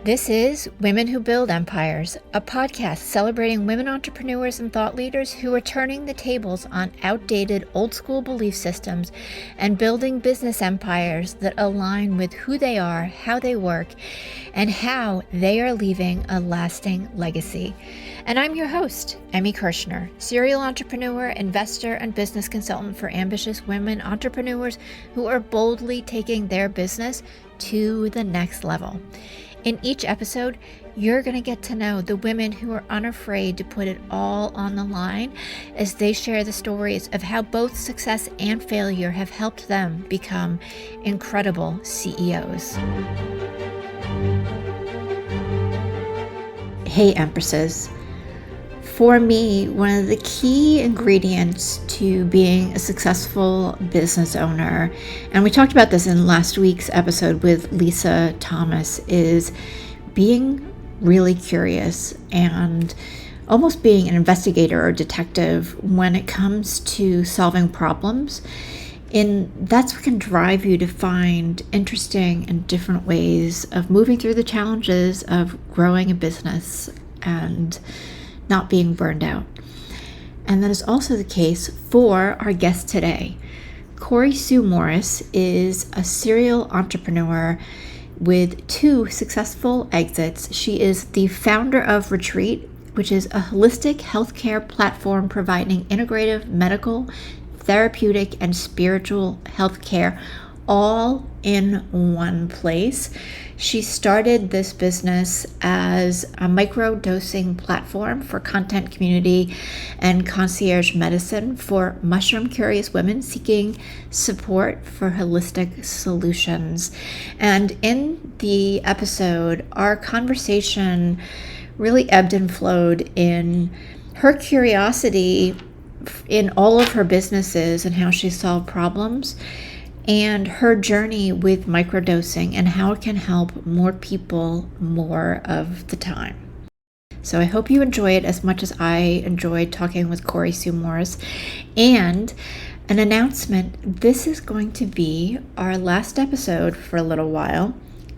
This is Women Who Build Empires, a podcast celebrating women entrepreneurs and thought leaders who are turning the tables on outdated old school belief systems and building business empires that align with who they are, how they work, and how they are leaving a lasting legacy. And I'm your host, Emmy Kirshner, serial entrepreneur, investor, and business consultant for ambitious women entrepreneurs who are boldly taking their business to the next level. In each episode, you're going to get to know the women who are unafraid to put it all on the line as they share the stories of how both success and failure have helped them become incredible CEOs. Hey, Empresses. For me, one of the key ingredients to being a successful business owner, and we talked about this in last week's episode with Lisa Thomas, is being really curious and almost being an investigator or detective when it comes to solving problems. And that's what can drive you to find interesting and different ways of moving through the challenges of growing a business and not being burned out. And that is also the case for our guest today. Cori Sue Morris is a serial entrepreneur with 2 successful exits. She is the founder of Retreat, which is a holistic healthcare platform providing integrative medical, therapeutic, and spiritual healthcare all in one place. She started this business as a microdosing platform for content community and concierge medicine for mushroom curious women seeking support for holistic solutions. And in the episode, our conversation really ebbed and flowed in her curiosity in all of her businesses and how she solved problems, and her journey with microdosing and how it can help more people more of the time. So I hope you enjoy it as much as I enjoyed talking with Cori Sue Morris. And an announcement, this is going to be our last episode for a little while.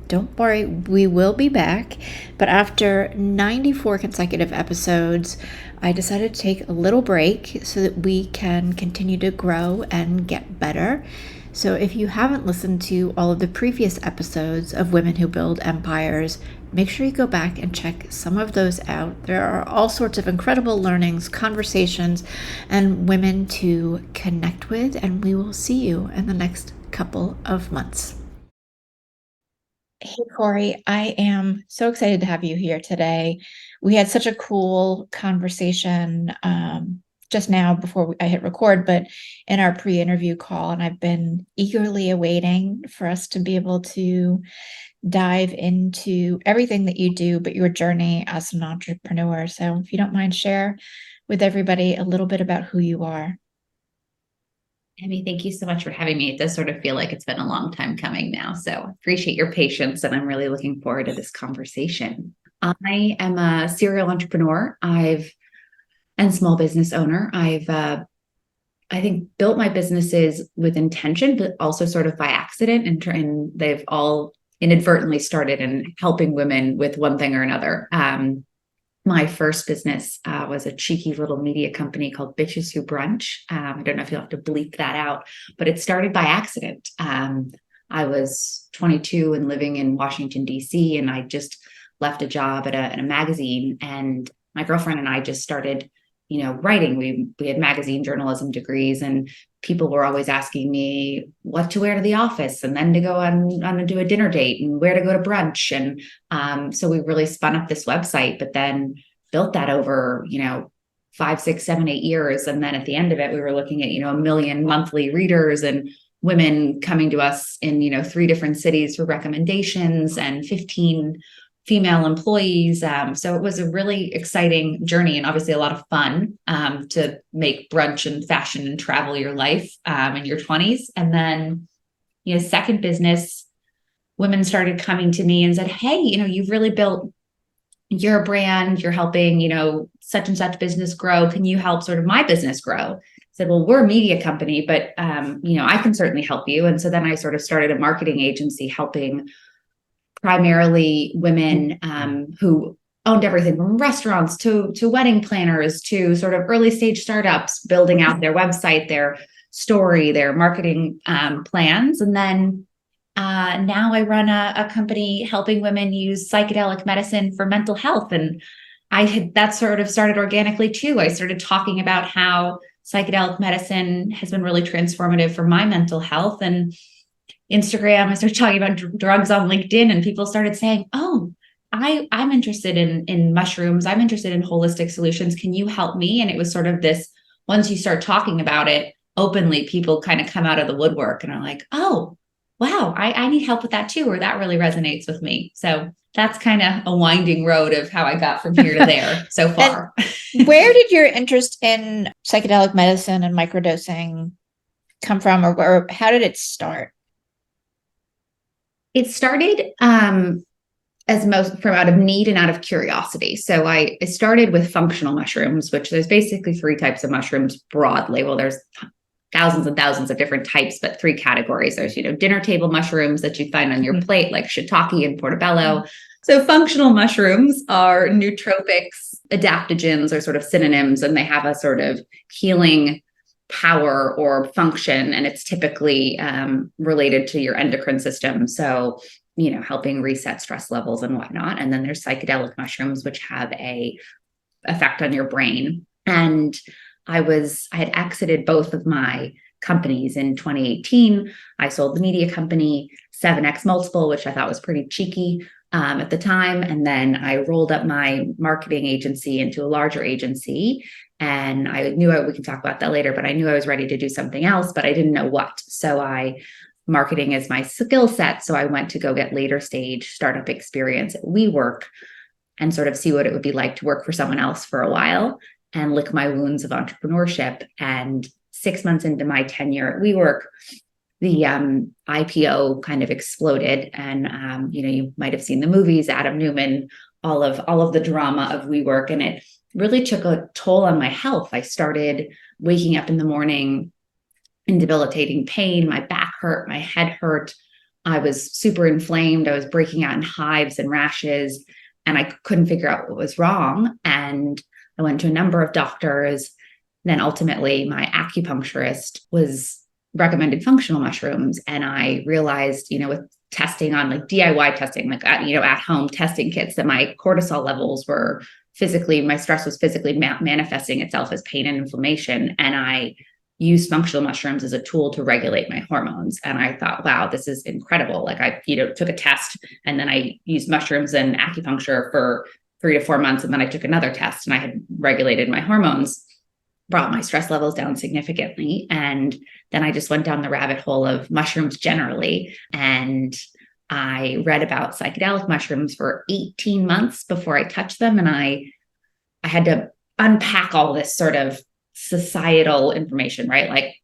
Don't worry, we will be back. But after 94 consecutive episodes, I decided to take a little break so that we can continue to grow and get better. So if you haven't listened to all of the previous episodes of Women Who Build Empires, make sure you go back and check some of those out. There are all sorts of incredible learnings, conversations, and women to connect with, and we will see you in the next couple of months. Hey, Cori, I am so excited to have you here today. We had such a cool conversation just now before I hit record, but in our pre-interview call, and I've been eagerly awaiting for us to be able to dive into everything that you do, but your journey as an entrepreneur. So if you don't mind, share with everybody a little bit about who you are. Emmy, thank you so much for having me. It does sort of feel like it's been a long time coming now. So appreciate your patience, and I'm really looking forward to this conversation. I am a serial entrepreneur. And small business owner. I think, built my businesses with intention, but also sort of by accident, and they've all inadvertently started in helping women with one thing or another. My first business was a cheeky little media company called Bitches Who Brunch. I don't know if you'll have to bleep that out, but it started by accident. I was 22 and living in Washington, D.C., and I just left a job at a magazine, and my girlfriend and I just started writing. We had magazine journalism degrees, and people were always asking me what to wear to the office, and then to go on to do a dinner date, and where to go to brunch. And so we really spun up this website, but then built that over 5, 6, 7, 8 years. And then at the end of it, we were looking at 1 million monthly readers and women coming to us in 3 different cities for recommendations and 15 female employees. So it was a really exciting journey, and obviously a lot of fun to make brunch and fashion and travel your life in your 20s. And then, second business, women started coming to me and said, hey, you've really built your brand. You're helping, such and such business grow. Can you help sort of my business grow? I said, well, we're a media company, but, I can certainly help you. And so then I sort of started a marketing agency helping primarily women who owned everything from restaurants to wedding planners to sort of early stage startups, building out their website, their story, their marketing plans. And then now I run a company helping women use psychedelic medicine for mental health. And that sort of started organically too. I started talking about how psychedelic medicine has been really transformative for my mental health. And Instagram, I started talking about drugs on LinkedIn, and people started saying, "Oh, I'm interested in mushrooms. I'm interested in holistic solutions. Can you help me?" And it was sort of this, once you start talking about it openly, people kind of come out of the woodwork and are like, "Oh, wow, I need help with that too," or "That really resonates with me." So that's kind of a winding road of how I got from here to there so far. Where did your interest in psychedelic medicine and microdosing come from, or how did it start? It started as most from out of need and out of curiosity. So I started with functional mushrooms, which there's basically 3 types of mushrooms broadly. Well, there's thousands and thousands of different types, but 3 categories. There's, dinner table mushrooms that you find on your plate, like shiitake and portobello. So functional mushrooms are nootropics, adaptogens are sort of synonyms, and they have a sort of healing power or function, and it's typically related to your endocrine system. So, helping reset stress levels and whatnot. And then there's psychedelic mushrooms, which have a effect on your brain. And I had exited both of my companies in 2018. I sold the media company, 7x multiple, which I thought was pretty cheeky at the time. And then I rolled up my marketing agency into a larger agency. And I knew we can talk about that later, but I knew I was ready to do something else, but I didn't know what. So marketing is my skill set. So I went to go get later stage startup experience at WeWork and sort of see what it would be like to work for someone else for a while and lick my wounds of entrepreneurship. And 6 months into my tenure at WeWork, the IPO kind of exploded. And, you might have seen the movies, Adam Newman, all of the drama of WeWork. And it really took a toll on my health. I started waking up in the morning in debilitating pain. My back hurt, my head hurt. I was super inflamed. I was breaking out in hives and rashes, and I couldn't figure out what was wrong. And I went to a number of doctors. Then ultimately, my acupuncturist recommended functional mushrooms. And I realized, with testing on like DIY testing, like, at home testing kits, that my cortisol levels were my stress was physically manifesting itself as pain and inflammation. And I used functional mushrooms as a tool to regulate my hormones. And I thought, wow, this is incredible. Like I, took a test, and then I used mushrooms and acupuncture for 3 to 4 months. And then I took another test, and I had regulated my hormones, brought my stress levels down significantly. And then I just went down the rabbit hole of mushrooms generally. And I read about psychedelic mushrooms for 18 months before I touched them. And I had to unpack all this sort of societal information, right? Like,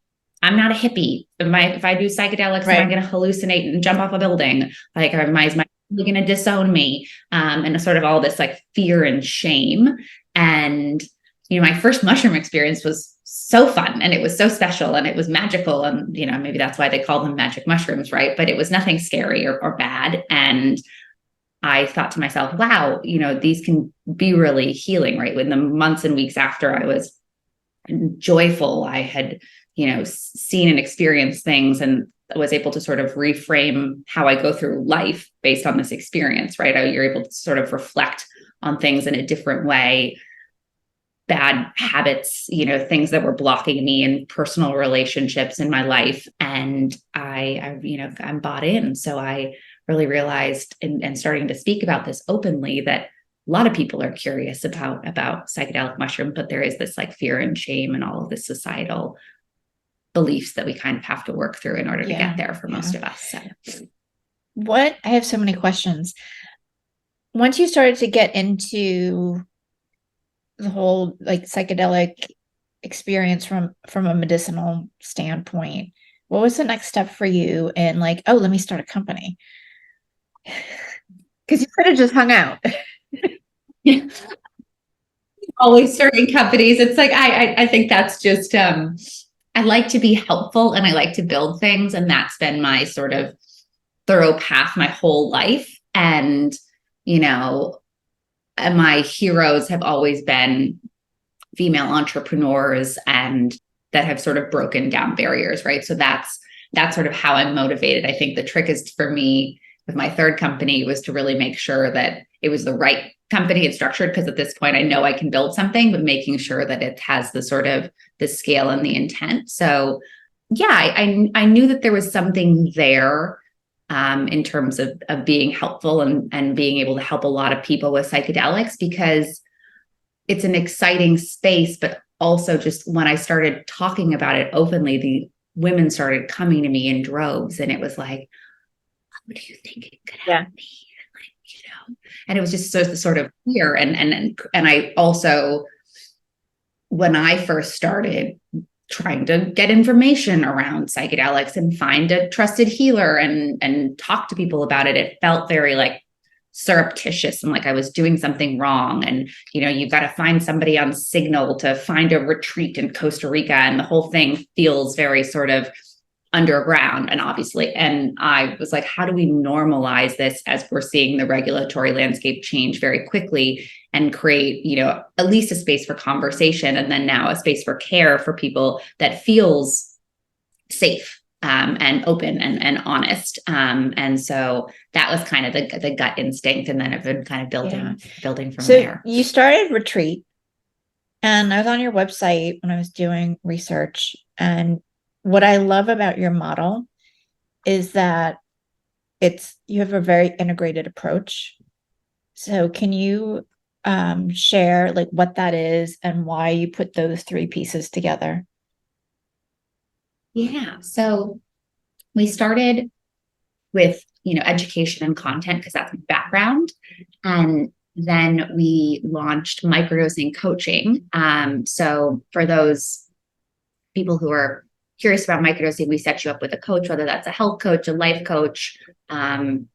I'm not a hippie. If I do psychedelics, right, am I going to hallucinate and jump off a building? Like, is my family going to disown me? And sort of all this like fear and shame. And, my first mushroom experience was so fun, and it was so special, and it was magical. And, maybe that's why they call them magic mushrooms, right? But it was nothing scary or bad. And I thought to myself, wow, these can be really healing, right? When the months and weeks after I was joyful, I had, seen and experienced things, and was able to sort of reframe how I go through life based on this experience, right? You're able to sort of reflect on things in a different way. Bad habits, things that were blocking me in personal relationships in my life. And I'm bought in. So I really realized, and starting to speak about this openly, that a lot of people are curious about psychedelic mushroom, but there is this like fear and shame and all of this societal beliefs that we kind of have to work through in order to get there for most of us. So I have so many questions. Once you started to get into the whole like psychedelic experience from a medicinal standpoint, what was the next step for you? And like, oh, let me start a company, because you could have just hung out. Yeah. Always starting companies. It's like, I think that's just, I like to be helpful, and I like to build things. And that's been my sort of thorough path my whole life. And, and my heroes have always been female entrepreneurs and that have sort of broken down barriers, right? So that's sort of how I'm motivated. I think the trick is for me with my third company was to really make sure that it was the right company and structured, because at this point I know I can build something, but making sure that it has the sort of the scale and the intent. So yeah, I knew that there was something there in terms of being helpful and being able to help a lot of people with psychedelics, because it's an exciting space, but also just when I started talking about it openly, the women started coming to me in droves, and it was like, what do you think it could help me? Like, and it was just sort of clear. And I also, when I first started trying to get information around psychedelics and find a trusted healer and talk to people about it, it felt very like surreptitious and like I was doing something wrong. And, you've got to find somebody on Signal to find a retreat in Costa Rica. And the whole thing feels very sort of underground. And obviously, and I was like, how do we normalize this as we're seeing the regulatory landscape change very quickly and create, at least a space for conversation, and then now a space for care for people that feels safe and open and honest. And so that was kind of the gut instinct. And then I've been kind of building from there. So you started Retreat, and I was on your website when I was doing research. And what I love about your model is that you have a very integrated approach. So can you share like what that is and why you put those three pieces together? Yeah. So we started with, education and content, because that's my background. And then we launched microdosing coaching. So for those people who are curious about microdosing, we set you up with a coach, whether that's a health coach, a life coach, and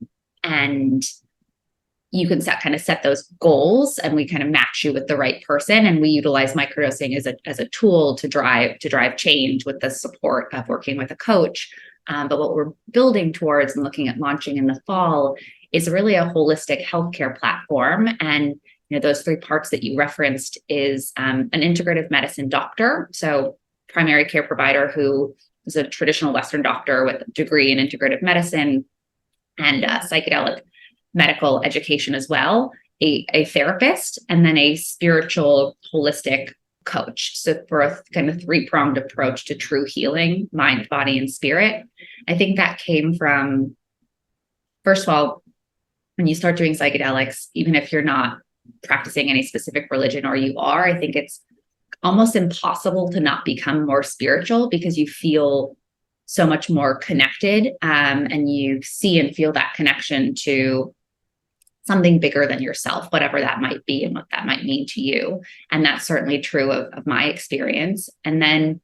you can set those goals, and we kind of match you with the right person. And we utilize microdosing as a tool to drive change with the support of working with a coach. But what we're building towards and looking at launching in the fall is really a holistic healthcare platform. And those three parts that you referenced is an integrative medicine doctor, so primary care provider who is a traditional Western doctor with a degree in integrative medicine and psychedelic medical education as well, a therapist, and then a spiritual holistic coach. So for a kind of three-pronged approach to true healing, mind, body, and spirit. I think that came from, first of all, when you start doing psychedelics, even if you're not practicing any specific religion, or you are, I think it's almost impossible to not become more spiritual, because you feel so much more connected, and you see and feel that connection to something bigger than yourself, whatever that might be and what that might mean to you. And that's certainly true of my experience. And then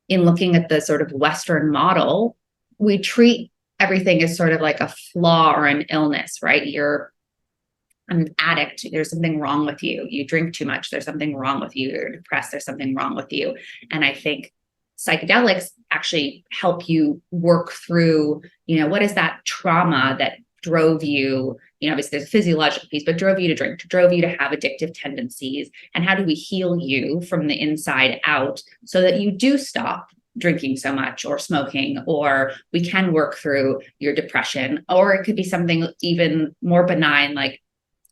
in looking at the sort of Western model, we treat everything as sort of like a flaw or an illness, right? You're an addict, there's something wrong with you. You drink too much, there's something wrong with you. You're depressed, there's something wrong with you. And I think psychedelics actually help you work through, what is that trauma that drove you, obviously there's a physiological piece, but drove you to drink, drove you to have addictive tendencies, and how do we heal you from the inside out so that you do stop drinking so much or smoking, or we can work through your depression, or it could be something even more benign like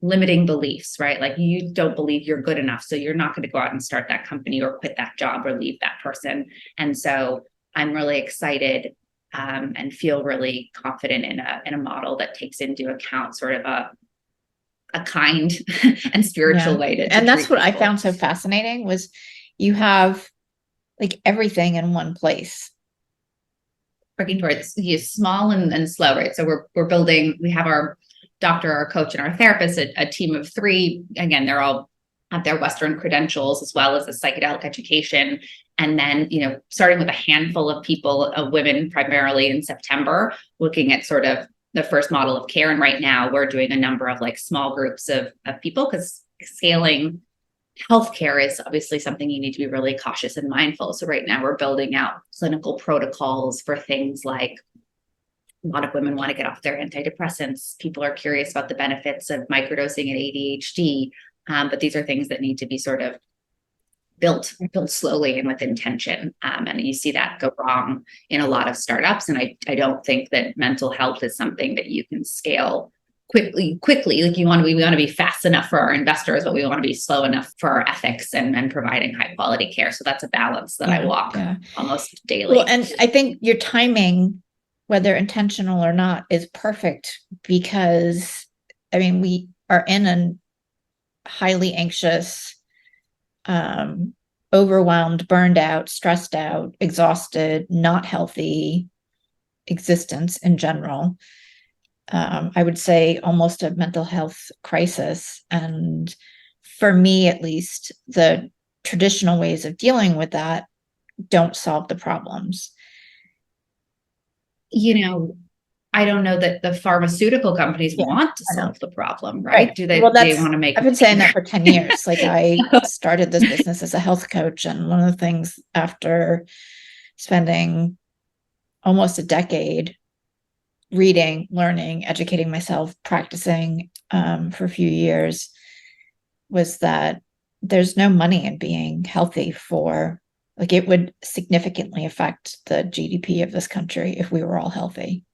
limiting beliefs, right? Like you don't believe you're good enough, so you're not going to go out and start that company or quit that job or leave that person. And so I'm really excited and feel really confident in a model that takes into account sort of a kind and spiritual way to and that's what people. I found so fascinating was you have like everything in one place. Working towards small and slow, right? So we're building, we have our doctor, our coach, and our therapist, a team of three. Again, they're all have their Western credentials as well as the psychedelic education. And then, starting with a handful of people, of women primarily in September, looking at sort of the first model of care. And right now we're doing a number of like small groups of people, because scaling healthcare is obviously something you need to be really cautious and mindful. So right now we're building out clinical protocols for things like lot of women want to get off their antidepressants. People are curious about the benefits of microdosing and ADHD. But these are things that need to be sort of built slowly and with intention. And you see that go wrong in a lot of startups. And I don't think that mental health is something that you can scale quickly. Like we want to be fast enough for our investors, but we want to be slow enough for our ethics and providing high quality care. So that's a balance that I walk almost daily. Well, and I think your timing, whether intentional or not, is perfect because, I mean, we are in a highly anxious, overwhelmed, burned out, stressed out, exhausted, not healthy existence in general. I would say almost a mental health crisis. And for me, at least, the traditional ways of dealing with that don't solve the problems. I don't know that the pharmaceutical companies want to solve the problem, right? Do they? Well, they want to make? I've been saying that for 10 years. Like I started this business as a health coach, and one of the things after spending almost a decade reading, learning, educating myself, practicing for a few years was that there's no money in being healthy like it would significantly affect the GDP of this country if we were all healthy.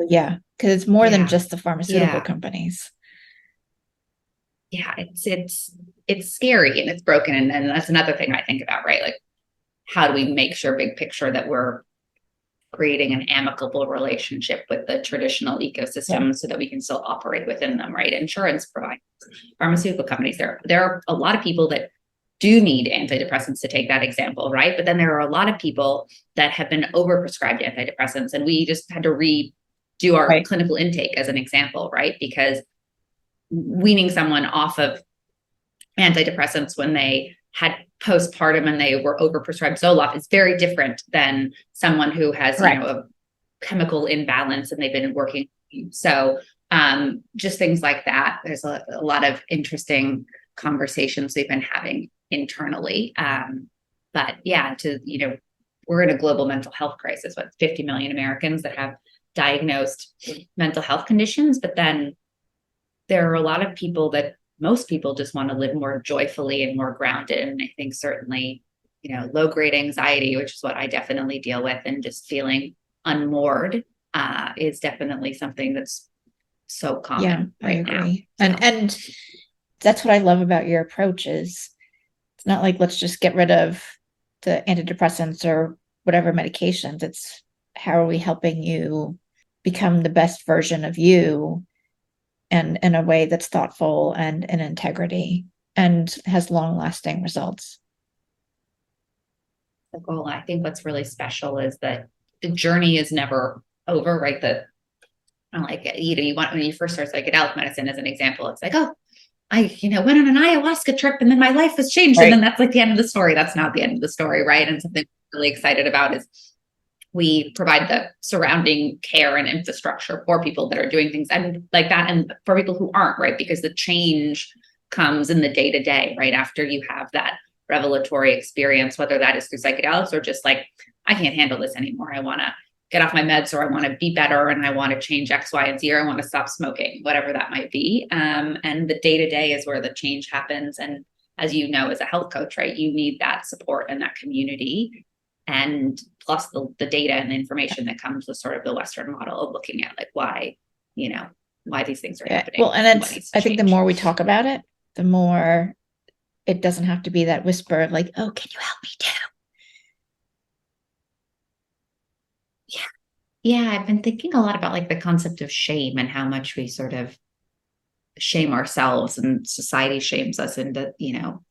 Yeah, because it's more than just the pharmaceutical companies. Yeah, it's scary and it's broken. And that's another thing I think about, right? Like, how do we make sure big picture that we're creating an amicable relationship with the traditional ecosystem so that we can still operate within them, right? Insurance providers, pharmaceutical companies, there are a lot of people that do need antidepressants, to take that example, right? But then there are a lot of people that have been overprescribed antidepressants, and we just had to redo our clinical intake as an example, right? Because weaning someone off of antidepressants when they had postpartum and they were overprescribed Zoloft is very different than someone who has a chemical imbalance and they've been working. So just things like that. There's a lot of interesting conversations we've been having internally. But yeah, we're in a global mental health crisis with 50 million Americans that have diagnosed mental health conditions. But then there are a lot of people that most people just want to live more joyfully and more grounded. And I think certainly, low grade anxiety, which is what I definitely deal with, and just feeling unmoored is definitely something that's so common. Yeah, I agree. Now. And that's what I love about your approach is it's not like, let's just get rid of the antidepressants or whatever medications. It's how are we helping you become the best version of you, and in a way that's thoughtful and in integrity and has long-lasting results. The goal, I think what's really special is that the journey is never over, right? When you first start psychedelic medicine as an example, it's like, oh, I went on an ayahuasca trip and then my life has changed. And then that's like the end of the story. That's not the end of the story, right? And something I'm really excited about is we provide the surrounding care and infrastructure for people that are doing things and like that, and for people who aren't, right? Because the change comes in the day-to-day, right? After you have that revelatory experience, whether that is through psychedelics or just like, I can't handle this anymore. I want to get off my meds, or I want to be better, and I want to change X, Y, and Z, or I want to stop smoking, whatever that might be. And the day-to-day is where the change happens. And as you know, as a health coach, right, you need that support and that community. And plus the data and the information that comes with sort of the Western model of looking at like why these things are happening. Well, and I think the more we talk about it, the more it doesn't have to be that whisper of like, oh, can you help me too? Yeah, I've been thinking a lot about like the concept of shame and how much we sort of shame ourselves, and society shames us into,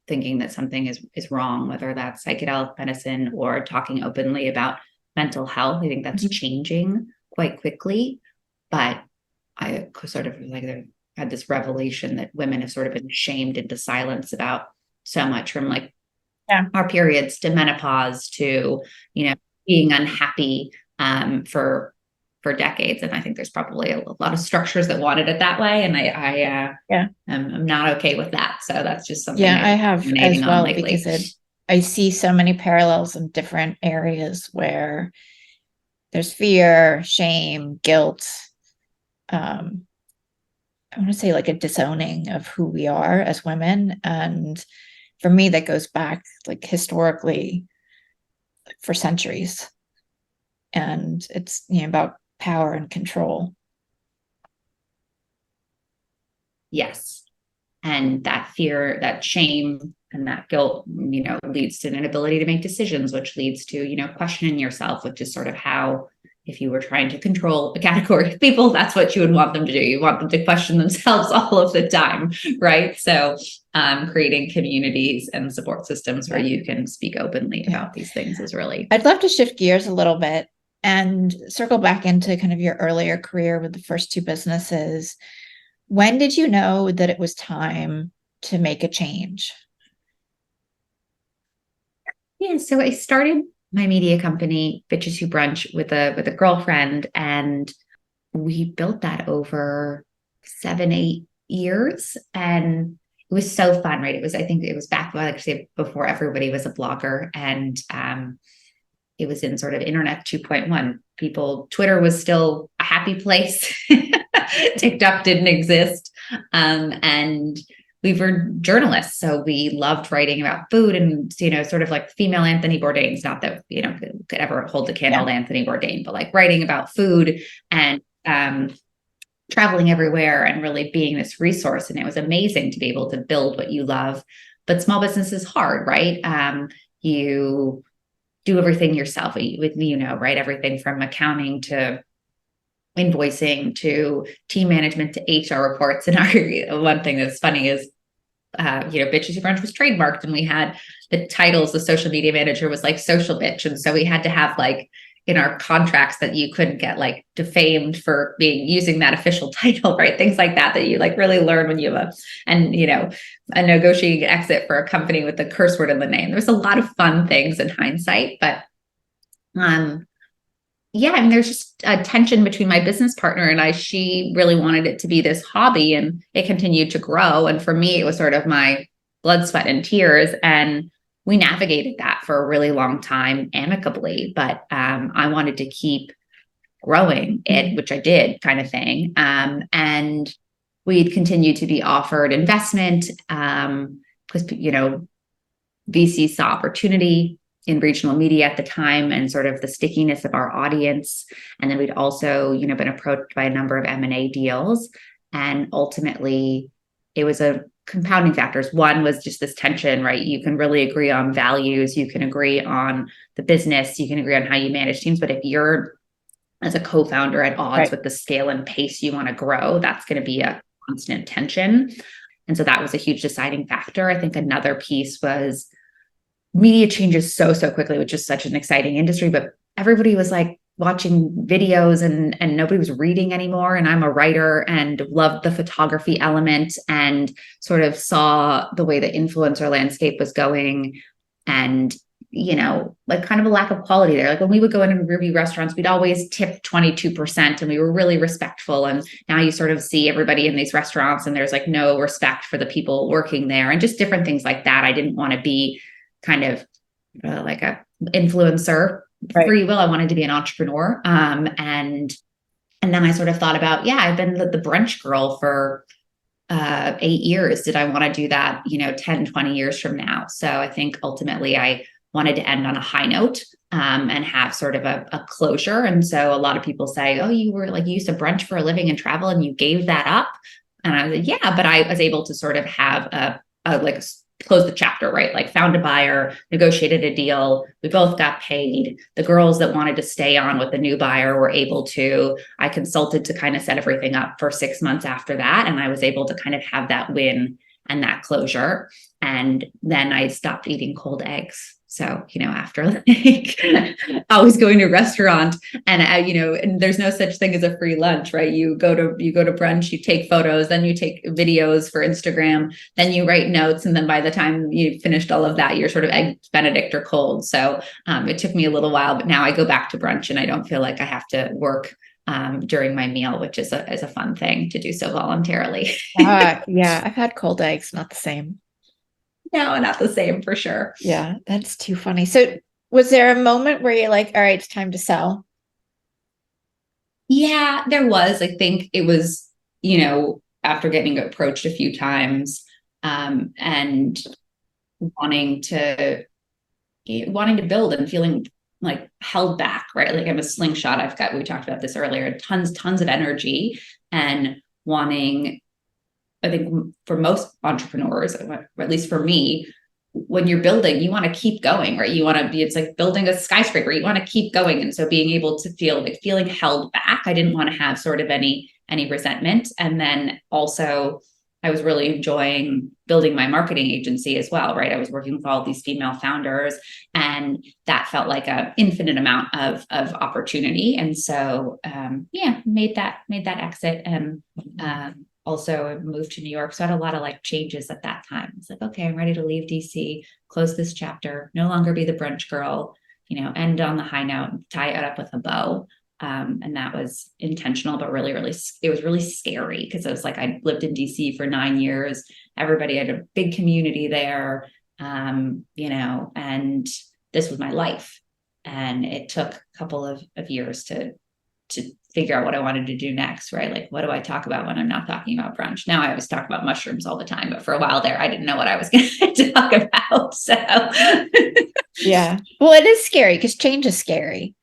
thinking that something is wrong, whether that's psychedelic medicine or talking openly about mental health. I think that's changing quite quickly. But I sort of had this revelation that women have sort of been shamed into silence about so much, from like our periods to menopause to, being unhappy for decades. And I think there's probably a lot of structures that wanted it that way. And I'm not okay with that. So that's just something I have as well, because I see so many parallels in different areas where there's fear, shame, guilt. I want to say like a disowning of who we are as women. And for me, that goes back like historically for centuries. And it's, about power and control. Yes. And that fear, that shame, and that guilt, leads to an inability to make decisions, which leads to, questioning yourself, which is sort of how, if you were trying to control a category of people, that's what you would want them to do. You want them to question themselves all of the time, right? So creating communities and support systems where you can speak openly about these things is really... I'd love to shift gears a little bit and circle back into kind of your earlier career with the first two businesses. When did you know that it was time to make a change? Yeah, so I started my media company, Bitches Who Brunch, with a girlfriend, and we built that over 7-8 years, and it was so fun, right? I think it was back, like I say, before everybody was a blogger, and it was in sort of internet 2.1. Twitter was still a happy place. TikTok didn't exist. And we were journalists. So we loved writing about food and, sort of like female Anthony Bourdain's, not that, could ever hold a candle to Anthony Bourdain, but like writing about food and traveling everywhere and really being this resource. And it was amazing to be able to build what you love. But small business is hard, right? You do everything yourself, right? Everything from accounting to invoicing to team management to HR reports. And our one thing that's funny is, Bitches Who Brunch was trademarked, and we had the titles. The social media manager was like social bitch, and so we had to have like in our contracts that you couldn't get like defamed for using that official title, right? Things like that you like really learn when you have a negotiating exit for a company with the curse word in the name. There's a lot of fun things in hindsight, but there's just a tension between my business partner and I. She really wanted it to be this hobby, and it continued to grow. And for me, it was sort of my blood, sweat, and tears. And we navigated that for a really long time amicably. But I wanted to keep growing it, which I did, kind of thing. And we'd continue to be offered investment because, VC saw opportunity in regional media at the time and sort of the stickiness of our audience. And then we'd also, been approached by a number of M&A deals. And ultimately, it was a compounding factors. One was just this tension, right? You can really agree on values. You can agree on the business. You can agree on how you manage teams. But if you're, as a co-founder, at odds with the scale and pace you want to grow, that's going to be a constant tension. And so that was a huge deciding factor. I think another piece was media changes so quickly, which is such an exciting industry, but everybody was like watching videos and nobody was reading anymore. And I'm a writer and loved the photography element and sort of saw the way the influencer landscape was going and, like kind of a lack of quality there. Like when we would go in and review restaurants, we'd always tip 22% and we were really respectful. And now you sort of see everybody in these restaurants and there's like no respect for the people working there and just different things like that. I didn't want to be kind of like a influencer free will. I wanted to be an entrepreneur. And then I sort of thought about, I've been the brunch girl for 8 years. Did I want to do that, 10, 20 years from now? So I think ultimately I wanted to end on a high note and have sort of a closure. And so a lot of people say, oh, you used to brunch for a living and travel and you gave that up. And I was like, yeah, but I was able to sort of have a close the chapter, right? Like found a buyer, negotiated a deal. We both got paid. The girls that wanted to stay on with the new buyer were able to. I consulted to kind of set everything up for 6 months after that. And I was able to kind of have that win and that closure. And then I stopped eating cold eggs. So, after like always going to a restaurant and, and there's no such thing as a free lunch, right? You go to brunch, you take photos, then you take videos for Instagram, then you write notes. And then by the time you finished all of that, you're sort of eggs Benedict or cold. So it took me a little while, but now I go back to brunch and I don't feel like I have to work during my meal, which is a fun thing to do so voluntarily. Yeah, I've had cold eggs, not the same. No, not the same for sure. Yeah, that's too funny. So was there a moment where you're like, all right, it's time to sell? Yeah, there was. I think it was, after getting approached a few times, and wanting to wanting to build and feeling like held back, right? Like I'm a slingshot. We talked about this earlier, tons of energy and wanting, I think for most entrepreneurs, or at least for me, when you're building, you want to keep going, right? You want to be, it's like building a skyscraper, you want to keep going. And so being able to feeling held back, I didn't want to have sort of any resentment. And then also I was really enjoying building my marketing agency as well, right? I was working with all these female founders, and that felt like an infinite amount of opportunity. And so, made that exit, and also moved to New York. So I had a lot of like changes at that time. It's like, okay, I'm ready to leave DC, close this chapter, no longer be the brunch girl, end on the high note, tie it up with a bow. And that was intentional, but really, it was really scary because it was like, I lived in DC for 9 years. Everybody had a big community there, and this was my life. And it took a couple of years to figure out what I wanted to do next, right? Like, what do I talk about when I'm not talking about brunch? Now I always talk about mushrooms all the time, but for a while there, I didn't know what I was going to talk about. So, Yeah. Well, it is scary because change is scary.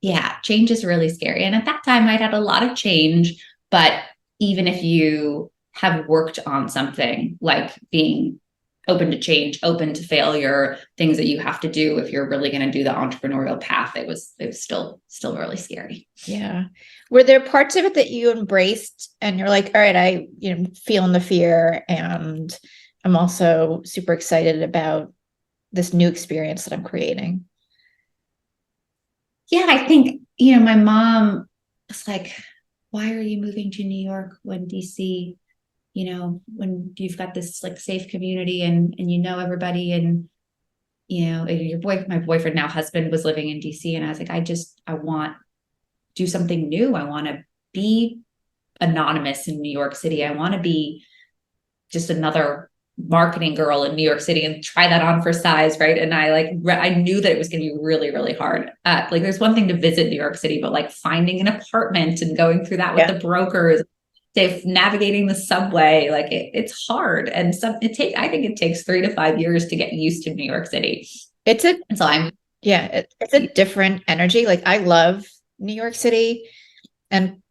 Yeah, change is really scary. And at that time, I'd had a lot of change, but even if you have worked on something like being open to change, open to failure, things that you have to do if you're really going to do the entrepreneurial path, it was still really scary. Yeah. Were there parts of it that you embraced and you're like, all right, I, feeling the fear, and I'm also super excited about this new experience that I'm creating? Yeah, I think, my mom was like, why are you moving to New York when DC, when you've got this like safe community and everybody, and my boyfriend, now husband, was living in DC, and I was like, I want to do something new. I want to be anonymous in New York City. I want to be just another marketing girl in New York City and try that on for size, right? And I knew that it was going to be really, really hard. Like, there's one thing to visit New York City, but like finding an apartment and going through that with the brokers, navigating the subway, like it's hard. And I think it takes 3 to 5 years to get used to New York City. It's a different energy. Like, I love New York City, and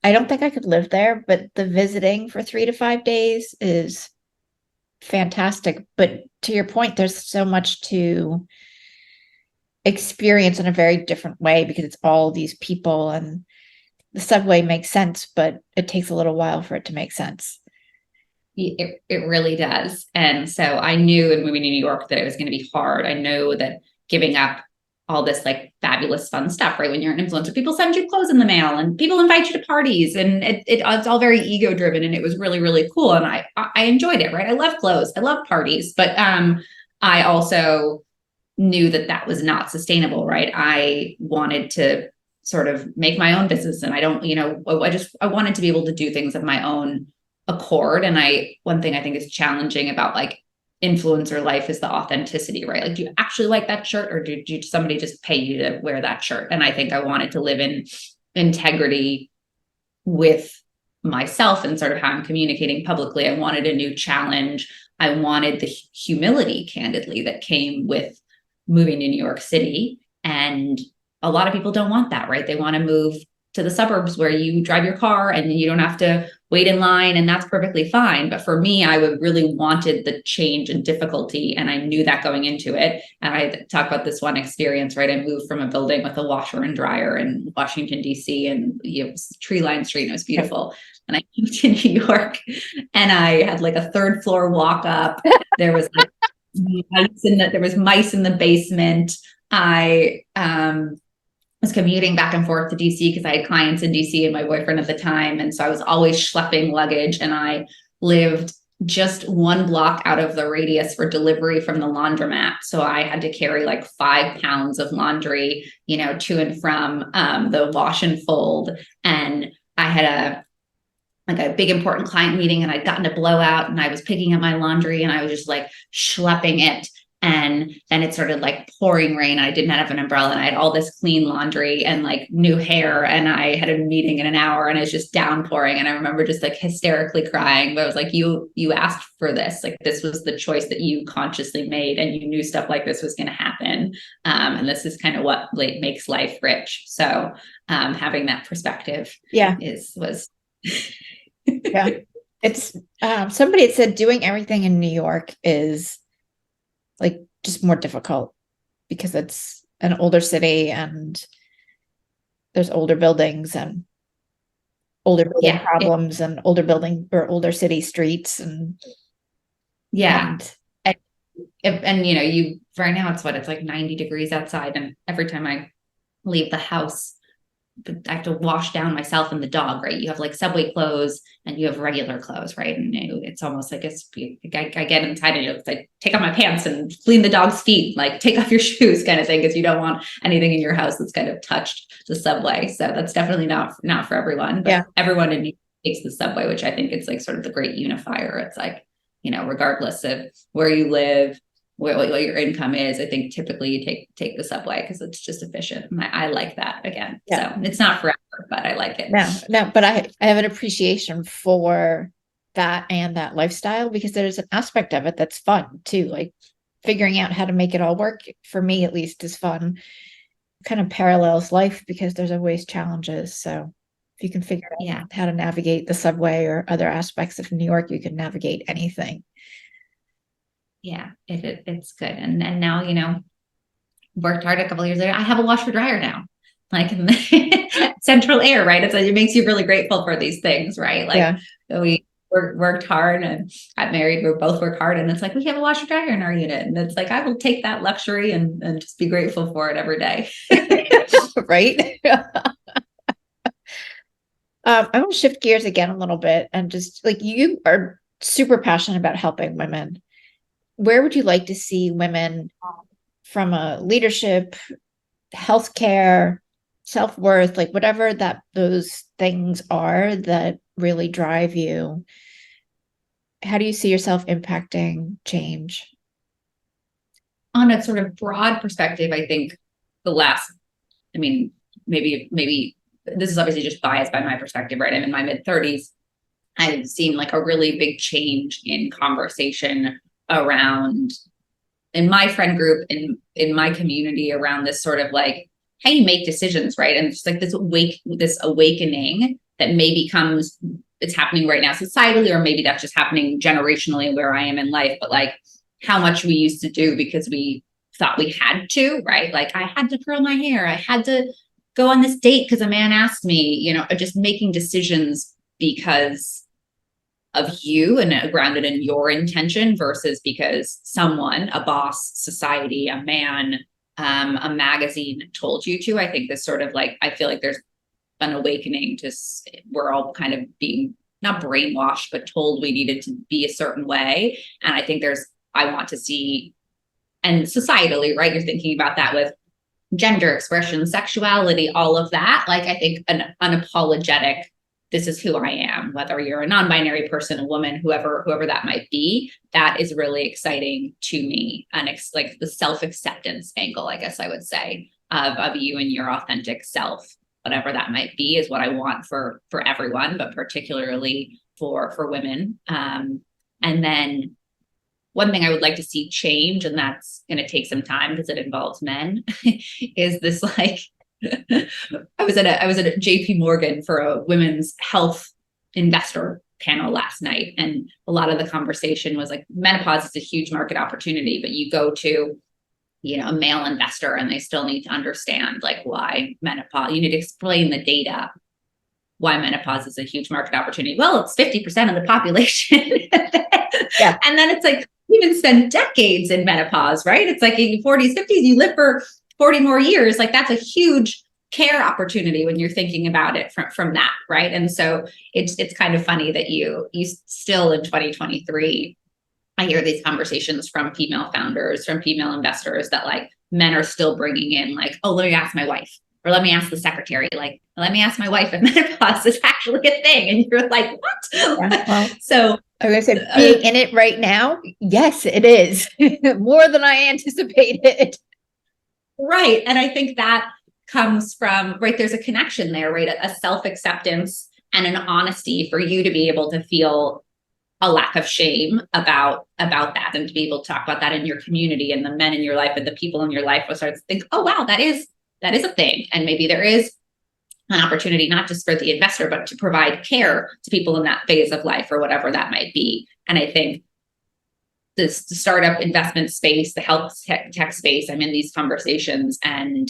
I don't think I could live there, but the visiting for 3 to 5 days is fantastic. But to your point, there's so much to experience in a very different way because it's all these people, and the subway makes sense, but it takes a little while for it to make sense. It really does. And so I knew in moving to New York that it was going to be hard. I know that giving up all this like fabulous fun stuff, right? When you're an influencer, people send you clothes in the mail and people invite you to parties, and it's all very ego driven, and it was really, really cool. And I enjoyed it, right? I love clothes. I love parties, but I also knew that was not sustainable, right? I wanted to sort of make my own business, and I wanted to be able to do things of my own accord. And one thing I think is challenging about like influencer life is the authenticity, right? Like, do you actually like that shirt, or did somebody just pay you to wear that shirt? And I think I wanted to live in integrity with myself and sort of how I'm communicating publicly. I wanted a new challenge. I wanted the humility, candidly, that came with moving to New York City. And a lot of people don't want that, right? They want to move to the suburbs where you drive your car and you don't have to wait in line, and that's perfectly fine. But for me, I would really wanted the change and difficulty, and I knew that going into it. And I talk about this one experience, right? I moved from a building with a washer and dryer in Washington, D.C., and tree-lined street, and it was beautiful. And I moved to New York, and I had like a third floor walk up. There was like mice in the basement. I was commuting back and forth to DC because I had clients in DC and my boyfriend at the time. And so I was always schlepping luggage, and I lived just 1 block out of the radius for delivery from the laundromat. So I had to carry like 5 pounds of laundry, to and from the wash and fold. And I had a big important client meeting, and I'd gotten a blowout, and I was picking up my laundry, and I was just like schlepping it. And then it started like pouring rain. I didn't have an umbrella and I had all this clean laundry and like new hair. And I had a meeting in an hour and it was just downpouring. And I remember just like hysterically crying, but I was like, you asked for this. Like, this was the choice that you consciously made and you knew stuff like this was going to happen. And this is kind of what like makes life rich. So having that perspective was. Yeah. It's somebody had said doing everything in New York is like just more difficult because it's an older city and there's older buildings and older building problems and older building or older city streets and and you know, you right now it's like 90 degrees outside, and every time I leave the house I have to wash down myself and the dog, right? You have like subway clothes and you have regular clothes, right? And it's almost like I get inside and it's like take off my pants and clean the dog's feet, like take off your shoes kind of thing, because you don't want anything in your house that's kind of touched the subway. So that's definitely not for everyone, but everyone in New York takes the subway, which I think it's like sort of the great unifier. It's like, you know, regardless of where you live, what your income is, I think typically you take the subway because it's just efficient. And I like that again. So it's not forever, but I like it. No, but I have an appreciation for that and that lifestyle because there's an aspect of it that's fun too. Like figuring out how to make it all work, for me at least, is fun. Kind of parallels life because there's always challenges. So if you can figure out how to navigate the subway or other aspects of New York, you can navigate anything. Yeah, it's good. And now, you know, worked hard a couple of years later. I have a washer dryer now, like in the central air, right? It makes you really grateful for these things, right? Like we worked hard and got married. We both work hard, and it's like we have a washer dryer in our unit, and it's like I will take that luxury and just be grateful for it every day. Right. I want to shift gears again a little bit and just like you are super passionate about helping women. Where would you like to see women from a leadership, healthcare, self-worth, like whatever that those things are that really drive you? How do you see yourself impacting change? On a sort of broad perspective, I think maybe this is obviously just biased by my perspective, right? I'm in my mid-30s. I've seen like a really big change in conversation around in my friend group, in my community, around this sort of like how you make decisions, right? And it's like this awakening that maybe it's happening right now societally, or maybe that's just happening generationally where I am in life, but like how much we used to do because we thought we had to, right? Like I had to curl my hair, I had to go on this date because a man asked me, you know, just making decisions because of you and grounded in your intention versus because someone, a boss, society, a man, a magazine told you to. I think this sort of like, I feel like there's an awakening to, we're all kind of being not brainwashed, but told we needed to be a certain way. And I think I want to see, and societally, right? You're thinking about that with gender expression, sexuality, all of that. Like, I think an unapologetic, this is who I am, whether you're a non-binary person, a woman, whoever that might be, that is really exciting to me. And it's like the self-acceptance angle, I guess I would say, of you and your authentic self, whatever that might be, is what I want for everyone, but particularly for women. And then one thing I would like to see change, and that's going to take some time because it involves men, is this like, I was at a JP Morgan for a women's health investor panel last night. And a lot of the conversation was like, menopause is a huge market opportunity, but you go to, you know, a male investor and they still need to understand like why menopause, you need to explain the data, why menopause is a huge market opportunity. Well, it's 50% of the population. And then it's like, you can spend decades in menopause, right? It's like in your 40s, 50s, you live for 40 more years. Like that's a huge care opportunity when you're thinking about it from that, right? And so it's kind of funny that you still in 2023, I hear these conversations from female founders, from female investors, that like men are still bringing in like, oh, let me ask my wife, or let me ask the secretary, like, let me ask my wife if menopause is actually a thing. And you're like, what? Yeah, well. So I was going to say, being in it right now, yes, it is more than I anticipated. Right. And I think that comes from, right, there's a connection there, right? A self-acceptance and an honesty for you to be able to feel a lack of shame about that, and to be able to talk about that in your community, and the men in your life and the people in your life will start to think, oh wow, that is a thing. And maybe there is an opportunity not just for the investor, but to provide care to people in that phase of life or whatever that might be. And I think the startup investment space, the health tech space, I'm in these conversations, and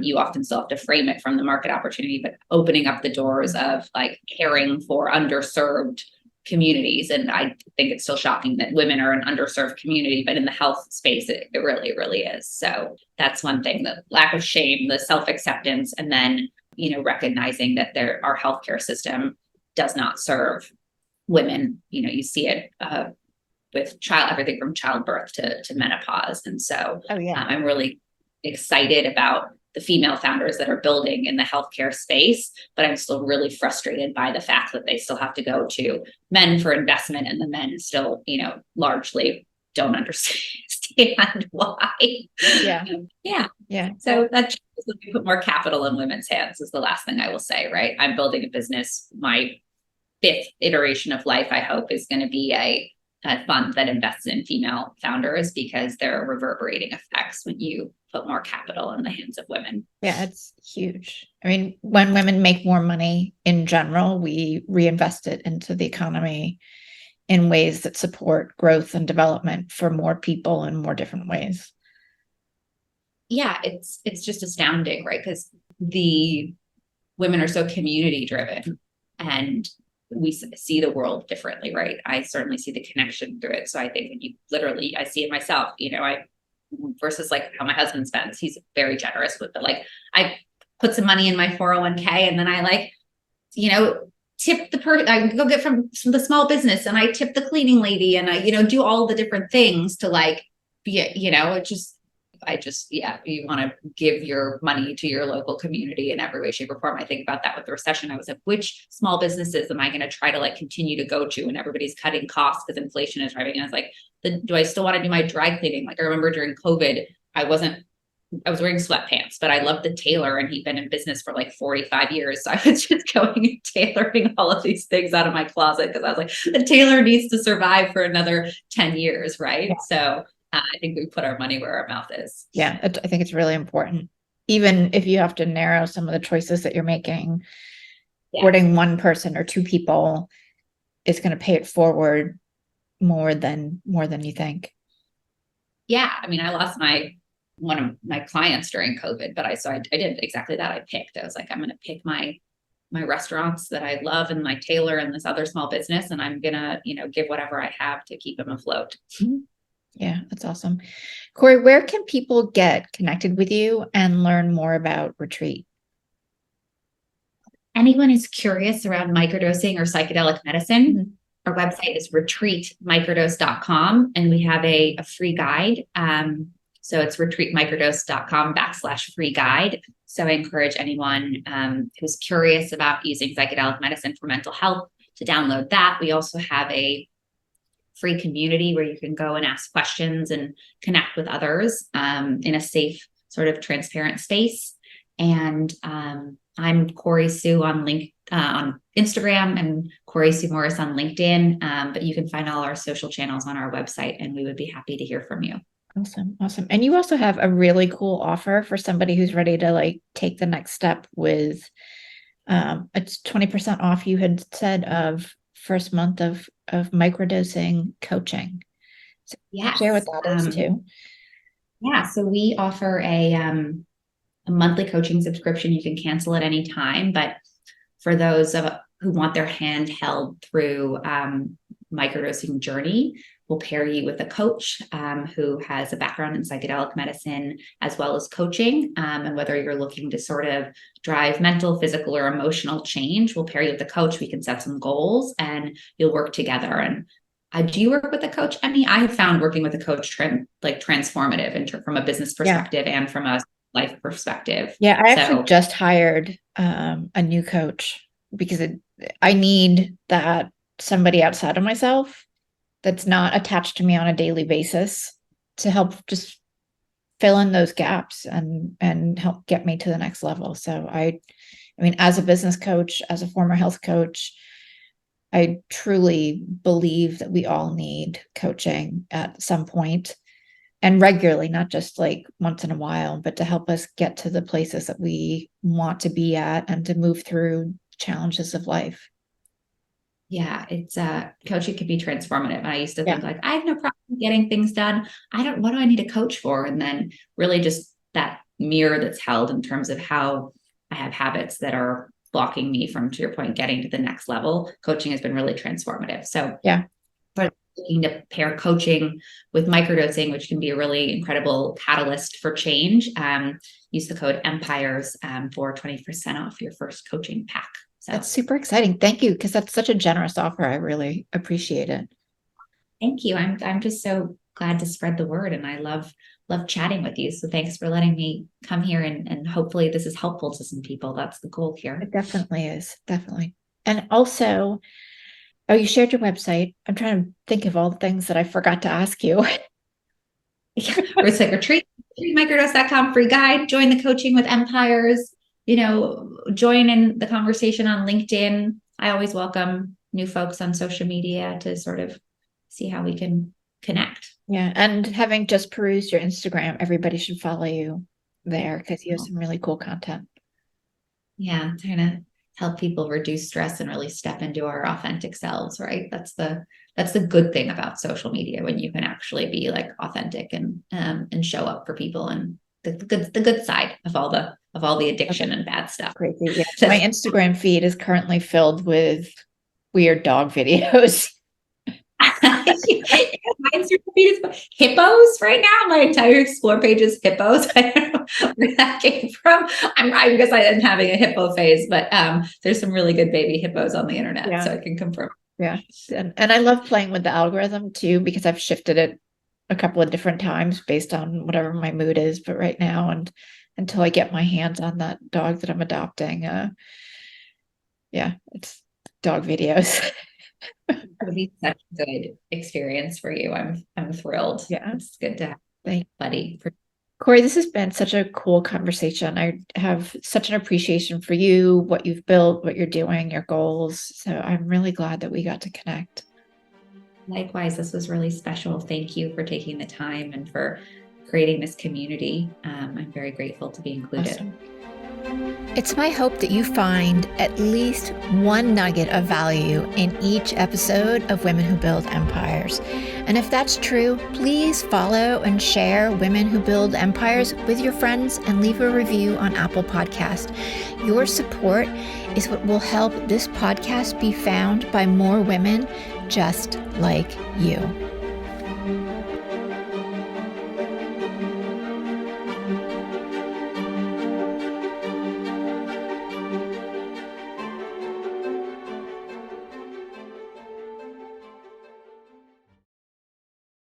you often still have to frame it from the market opportunity, but opening up the doors of like caring for underserved communities. And I think it's still shocking that women are an underserved community, but in the health space, it really, really is. So that's one thing, the lack of shame, the self-acceptance, and then, recognizing that our healthcare system does not serve women. You see it with everything from childbirth to menopause. And so I'm really excited about the female founders that are building in the healthcare space, but I'm still really frustrated by the fact that they still have to go to men for investment, and the men still, largely don't understand why. Yeah. So that we put more capital in women's hands is the last thing I will say, right? I'm building a business. My 5th iteration of life, I hope, is going to be a fund that invests in female founders, because there are reverberating effects when you put more capital in the hands of women. Yeah, it's huge. I mean, when women make more money in general, we reinvest it into the economy in ways that support growth and development for more people in more different ways. Yeah, it's just astounding, right? Because the women are so community driven, and we see the world differently, right? I certainly see the connection through it. So I think I see it myself, versus like how my husband spends. He's very generous with it. Like, I put some money in my 401k, and then I tip I go get from the small business, and I tip the cleaning lady, and I, do all the different things to you want to give your money to your local community in every way, shape, or form. I think about that with the recession. I was like, which small businesses am I going to try to continue to go to? And everybody's cutting costs because inflation is driving. And I was like, do I still want to do my dry cleaning? Like, I remember during COVID, I was wearing sweatpants, but I loved the tailor, and he'd been in business for like 45 years. So I was just going and tailoring all of these things out of my closet, because I was like, the tailor needs to survive for another 10 years. Right. Yeah. So I think we put our money where our mouth is. Yeah, I think it's really important. Even if you have to narrow some of the choices that you're making, supporting one person or two people is going to pay it forward more than you think. Yeah. I mean, I lost one of my clients during COVID, but I did exactly that. I was like, I'm going to pick my restaurants that I love, and my tailor, and this other small business, and I'm going to, give whatever I have to keep them afloat. Mm-hmm. Yeah, that's awesome. Cori, where can people get connected with you and learn more about Retreat? Anyone who's curious around microdosing or psychedelic medicine, our website is retreatmicrodose.com, and we have a free guide. So it's retreatmicrodose.com/free guide. So I encourage anyone who's curious about using psychedelic medicine for mental health to download that. We also have a free community where you can go and ask questions and connect with others in a safe, sort of transparent space. And I'm Cori Sue on Instagram, and Cori Sue Morris on LinkedIn. But you can find all our social channels on our website, and we would be happy to hear from you. Awesome. And you also have a really cool offer for somebody who's ready to take the next step with it's 20% off, you had said, of first month of microdosing coaching. So share what that is too. Yeah. So we offer a monthly coaching subscription. You can cancel at any time, but for those who want their hand held through microdosing journey, we'll pair you with a coach who has a background in psychedelic medicine as well as coaching. And whether you're looking to sort of drive mental, physical, or emotional change, we'll pair you with a coach. We can set some goals, and you'll work together. And do you work with a coach, Emmy? I have found working with a coach transformative from a business perspective and from a life perspective. Yeah, I actually just hired a new coach because I need that somebody outside of myself that's not attached to me on a daily basis to help just fill in those gaps and help get me to the next level. So I mean, as a business coach, as a former health coach, I truly believe that we all need coaching at some point and regularly, not just like once in a while, but to help us get to the places that we want to be at and to move through challenges of life. Yeah, it's coaching can be transformative. I used to think Yeah. like, I have no problem getting things done. What do I need a coach for? And then really just that mirror that's held in terms of how I have habits that are blocking me from, to your point, getting to the next level. Coaching has been really transformative. So Yeah. for looking to pair coaching with microdosing, which can be a really incredible catalyst for change, use the code EMPIRES for 20% off your first coaching pack. So that's super exciting. Thank you, because that's such a generous offer. I really appreciate it. Thank you. I'm just so glad to spread the word, and I love chatting with you. So thanks for letting me come here, and hopefully this is helpful to some people. That's the goal here. It definitely is. Definitely. And also, oh, you shared your website. I'm trying to think of all the things that I forgot to ask you. Yeah, it's like retreatmicrodose.com, free guide, join the coaching with empires, join in the conversation on LinkedIn. I always welcome new folks on social media to sort of see how we can connect. Yeah. And having just perused your Instagram, everybody should follow you there because you have some really cool content. Yeah, trying to help people reduce stress and really step into our authentic selves, right? That's the good thing about social media, when you can actually be like authentic and show up for people, and the good side of all the addiction and bad stuff. Crazy. Yeah. My Instagram feed is currently filled with weird dog videos. Mine's hippos right now. My entire explore page is hippos. I don't know where that came from. I guess I am having a hippo phase, but there's some really good baby hippos on the internet, so I can confirm. Yeah. And I love playing with the algorithm too, because I've shifted it a couple of different times based on whatever my mood is. But right now, and until I get my hands on that dog that I'm adopting, it's dog videos. It would be such a good experience for you. I'm thrilled. Yeah. It's good to have Thanks, buddy. Cori, this has been such a cool conversation. I have such an appreciation for you, what you've built, what you're doing, your goals. So I'm really glad that we got to connect. Likewise, this was really special. Thank you for taking the time and for creating this community. I'm very grateful to be included. Awesome. It's my hope that you find at least one nugget of value in each episode of Women Who Build Empires. And if that's true, please follow and share Women Who Build Empires with your friends and leave a review on Apple Podcast. Your support is what will help this podcast be found by more women just like you.